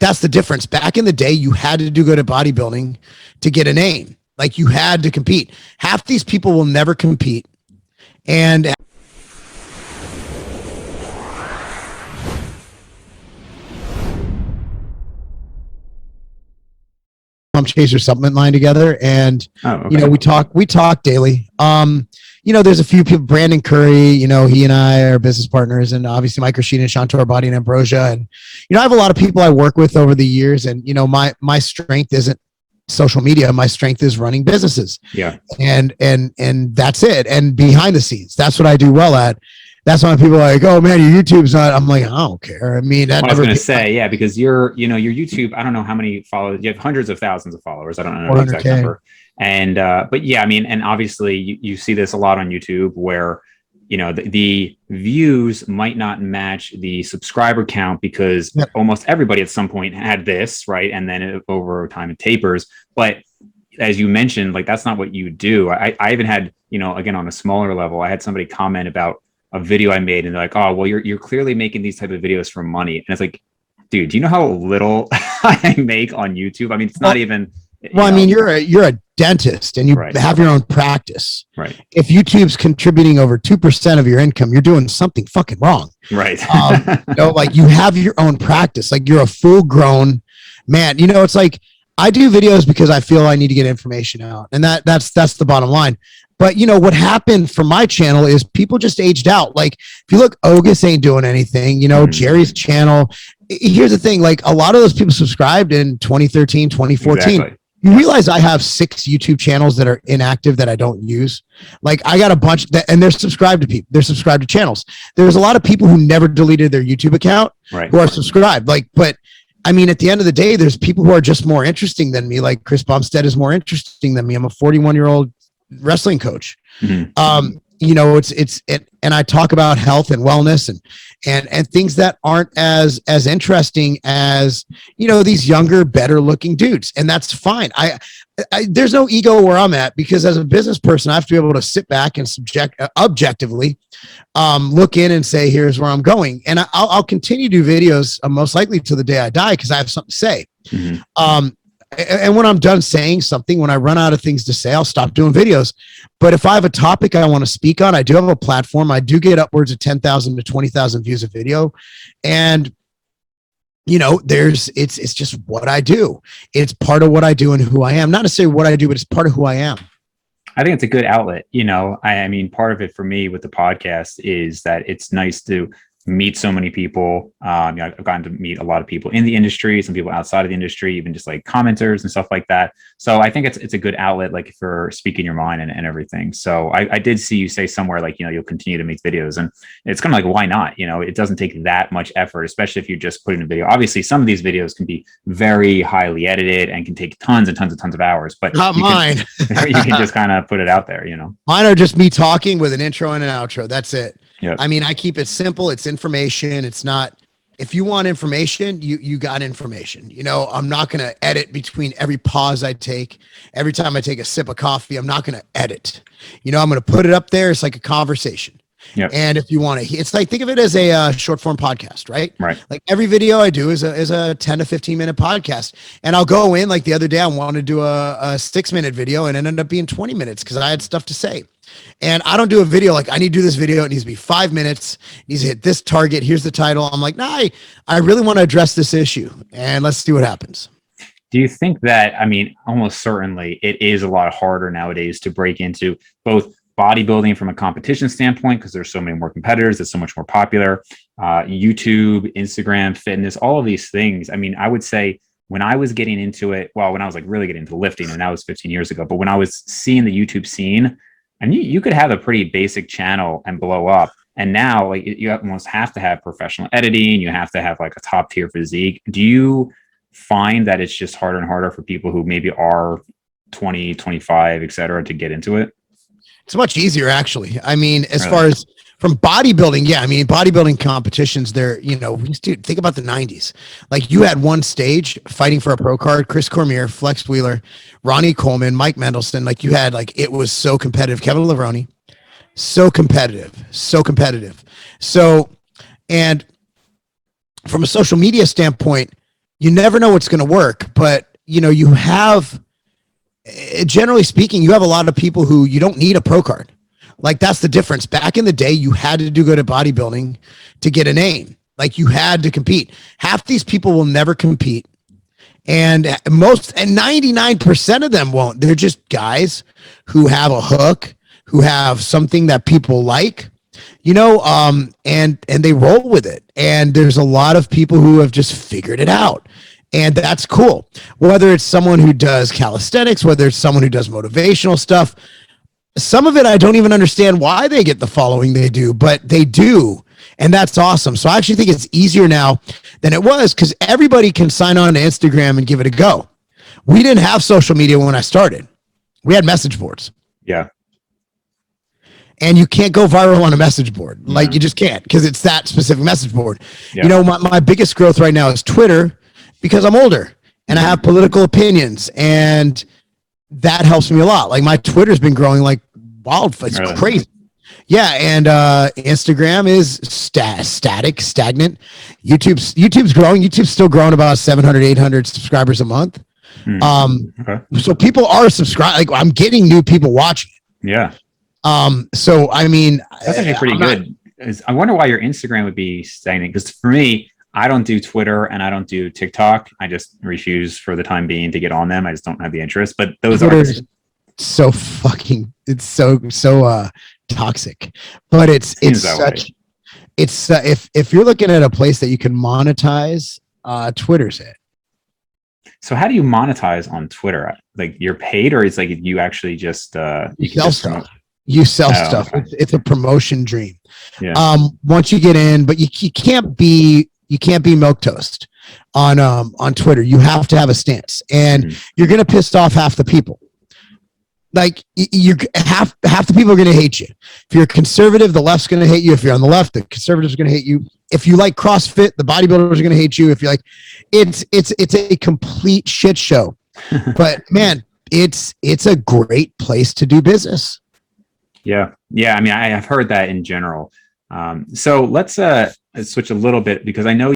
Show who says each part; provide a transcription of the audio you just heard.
Speaker 1: that's the difference. Back in the day, you had to do good at bodybuilding to get a name. Like you had to compete. Half these people will never compete. And Chaser supplement line together, and we talk daily. There's a few people, Brandon Curry, he and I are business partners, and obviously Mike Rashid and Shantor Body and Ambrosia. And, I have a lot of people I work with over the years, and, my strength isn't social media. My strength is running businesses.
Speaker 2: Yeah.
Speaker 1: And that's it. And behind the scenes, that's what I do well at. That's why people are like, oh man, your YouTube's not. I'm like, I don't care. I mean,
Speaker 2: I was going to say, yeah, because your YouTube, I don't know how many followers, you have hundreds of thousands of followers. I don't know the exact number. And, but yeah, I mean, and obviously you see this a lot on YouTube where, the views might not match the subscriber count because almost everybody at some point had this, right? And then over time it tapers. But as you mentioned, like, that's not what you do. I even had, again, on a smaller level, I had somebody comment about a video I made, and they're like, oh, well, you're clearly making these type of videos for money. And it's like, dude, do you know how little I make on YouTube? I mean, it's not even.
Speaker 1: Well, I mean, you're a dentist and you have your own practice.
Speaker 2: Right.
Speaker 1: If YouTube's contributing over 2% of your income, you're doing something fucking wrong.
Speaker 2: Right.
Speaker 1: Like you have your own practice, like you're a full grown man. It's like I do videos because I feel I need to get information out, and that's the bottom line. But what happened for my channel is people just aged out. Like if you look, Ogus ain't doing anything, Jerry's channel. Here's the thing. Like a lot of those people subscribed in 2013, 2014. Exactly. You realize I have 6 YouTube channels that are inactive that I don't use. Like I got a bunch and they're subscribed to people. They're subscribed to channels. There's a lot of people who never deleted their YouTube account who are subscribed. But I mean, at the end of the day, there's people who are just more interesting than me. Like Chris Bumstead is more interesting than me. I'm a 41-year-old wrestling coach. Mm-hmm. And I talk about health and wellness and things that aren't as interesting as, these younger, better looking dudes. And that's fine. I there's no ego where I'm at, because as a business person, I have to be able to sit back and objectively look in and say, here's where I'm going. And I'll continue to do videos most likely till the day I die, because I have something to say. Mm-hmm. And when I'm done saying something, when I run out of things to say, I'll stop doing videos. But if I have a topic I want to speak on, I do have a platform. I do get upwards of 10,000 to 20,000 views a video. And, it's just what I do. It's part of what I do and who I am. Not necessarily what I do, but it's part of who I am.
Speaker 2: I think it's a good outlet. I mean, part of it for me with the podcast is that it's nice to meet so many people. I've gotten to meet a lot of people in the industry, some people outside of the industry, even just like commenters and stuff like that. So I think it's a good outlet, like for speaking your mind and everything. So I did see you say somewhere like, you'll continue to make videos, and it's kind of like, why not? It doesn't take that much effort, especially if you just put in a video. Obviously, some of these videos can be very highly edited and can take tons and tons and tons of hours, but
Speaker 1: not mine.
Speaker 2: You can just kind of put it out there,
Speaker 1: Mine are just me talking with an intro and an outro. That's it.
Speaker 2: Yep.
Speaker 1: I mean, I keep it simple. It's information. It's not, if you want information, you got information. I'm not going to edit between every pause I take. Every time I take a sip of coffee, I'm not going to edit. I'm going to put it up there. It's like a conversation.
Speaker 2: Yep.
Speaker 1: And if you want to, it's like, think of it as a short form podcast, right?
Speaker 2: Right.
Speaker 1: Like every video I do is a 10 to 15 minute podcast. And I'll go in, like the other day, I wanted to do a 6-minute video, and it ended up being 20 minutes because I had stuff to say. And I don't do a video like, I need to do this video. It needs to be 5 minutes. It needs to hit this target. Here's the title. I'm like, nah, I really want to address this issue, and let's see what happens.
Speaker 2: Do you think that, I mean, almost certainly it is a lot harder nowadays to break into both bodybuilding from a competition standpoint, because there's so many more competitors, it's so much more popular, YouTube, Instagram, fitness, all of these things. I mean, I would say when I was getting into it, well, when I was like really getting into lifting, and that was 15 years ago, but when I was seeing the YouTube scene, and you could have a pretty basic channel and blow up. And now, like, you almost have to have professional editing. You have to have like a top tier physique. Do you find that it's just harder and harder for people who maybe are 20, 25, et cetera, to get into it?
Speaker 1: It's much easier, actually. I mean, as far as from bodybuilding, yeah, I mean, bodybuilding competitions, dude, think about the 90s. Like, you had one stage fighting for a pro card, Chris Cormier, Flex Wheeler, Ronnie Coleman, Mike Mendelson. Like, you had, like, it was so competitive. Kevin Levrone, so competitive. So, and from a social media standpoint, you never know what's going to work, but you have, generally speaking, you have a lot of people who you don't need a pro card. Like that's the difference. Back in the day, you had to do good at bodybuilding to get a name. Like you had to compete. Half these people will never compete. And 99% of them won't. They're just guys who have a hook, who have something that people like, and they roll with it. And there's a lot of people who have just figured it out. And that's cool. Whether it's someone who does calisthenics, whether it's someone who does motivational stuff, some of it, I don't even understand why they get the following they do, but they do. And that's awesome. So I actually think it's easier now than it was because everybody can sign on to Instagram and give it a go. We didn't have social media when I started. We had message boards.
Speaker 2: Yeah.
Speaker 1: And you can't go viral on a message board. Like you just can't because it's that specific message board. Yeah. My biggest growth right now is Twitter because I'm older and I have political opinions and that helps me a lot. Like my Twitter's been growing like wildfire. It's crazy. Yeah. And Instagram is stagnant. YouTube's growing. YouTube's still growing about 700, 800 subscribers a month. So people are subscribing. Like I'm getting new people watching.
Speaker 2: Yeah.
Speaker 1: So I mean,
Speaker 2: that's actually pretty good. I wonder why your Instagram would be stagnant. Because for me, I don't do Twitter and I don't do TikTok. I just refuse for the time being to get on them. I just don't have the interest. But those
Speaker 1: Twitter's are so fucking. It's so toxic. But it's such. It's if you're looking at a place that you can monetize, Twitter's it.
Speaker 2: So how do you monetize on Twitter? Like you're paid, or it's like you actually just
Speaker 1: you sell stuff. You sell stuff. Okay. It's a promotion dream.
Speaker 2: Yeah.
Speaker 1: Once you get in, but you can't be milquetoast on Twitter. You have to have a stance, and you're gonna piss off half the people. Like half the people are gonna hate you. If you're conservative, the left's gonna hate you. If you're on the left, the conservatives are gonna hate you. If you like CrossFit, the bodybuilders are gonna hate you. If you like, it's a complete shit show. But man, it's a great place to do business.
Speaker 2: Yeah. I mean, I've heard that in general. So let's switch a little bit because I know